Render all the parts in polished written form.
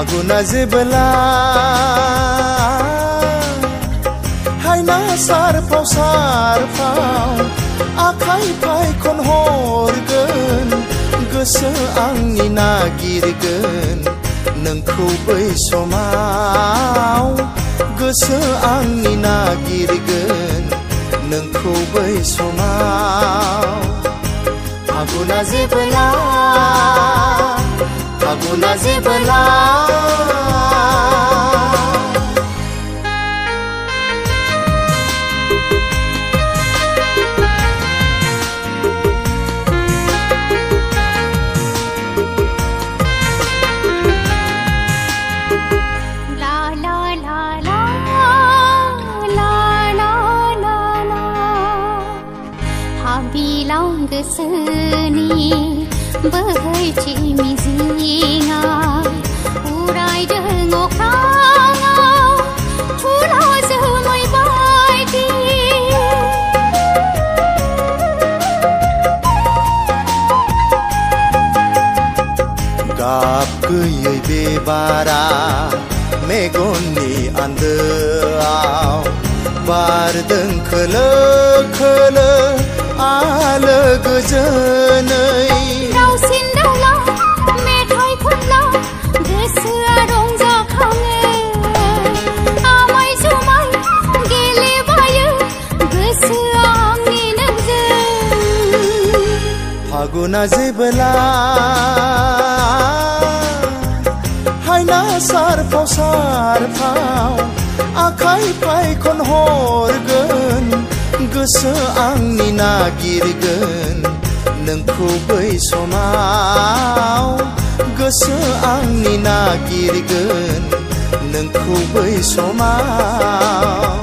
फागुना जेबोला हायना सारफाव आखाइ फायखन हरगोन गोसो आंनि नागिरगोन नोंखौ बै समाव गोसो आंनि नागिरगोन नोंखौ बै समाव फागुना जेबोला फागुना जेबोला bilang keseni berhenti mizinga urai dengok rangau pula semai baiti गाब गैयै बेबारा मेगननि आन्दोआव बारदों खोलो खोलो आलो गोजोनै दाउसिन दाउला मेथाइ खनला गोसोआ रंजाखाङो आमाय जुमाय गेलेबायो गोसोआ आंनि नोंजों फागुना जेबोला हायना सारफाव आखाइ फायखन हरगोन गोसो आंनि नागिरगोन नोंखौ बै समाव गोसो आंनि नागिरगोन नोंखौ बै समाव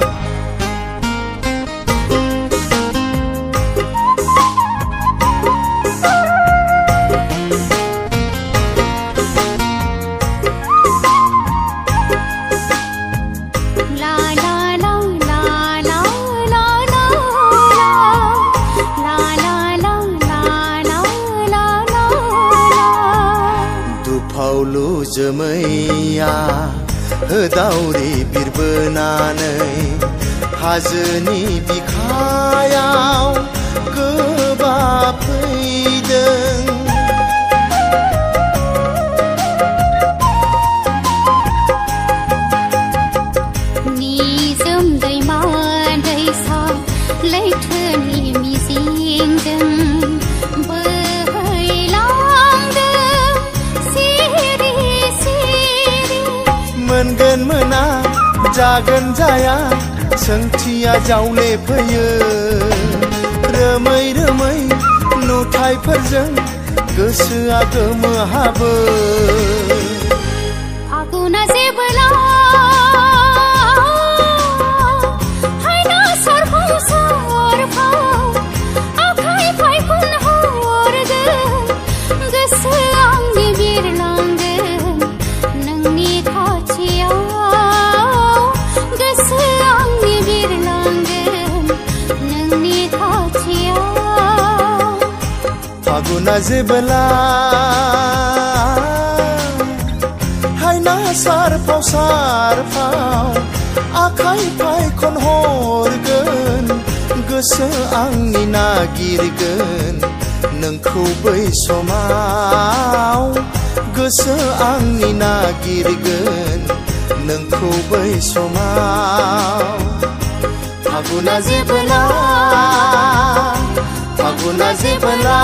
फावलु जोमैया होदावरि बिरबोनानै हाजोनि बिखायाव गोबाब फैदों निजोम दैमा दैसा लैथोनि मिजिंजों मोनगोन मोना जागोन जाया सोंथिया जावले फैयो रोमै रोमै नुथायफोरजों गोसोआ गोमोहाबो फागुना जेबोला हायना सारफाव आखाइ फायखन हरगोन गोसो आंनि बिरलांगोन नोंनि फागुना जेबोला हायना सारफाव आखाइ फायखन हरगोन गोसो आंनि नागिरगोन नोंखौ बै समाव गोसो आंनि नागिरगोन नोंखौ बै समाव फागुना जेबोला फागुना जेबोला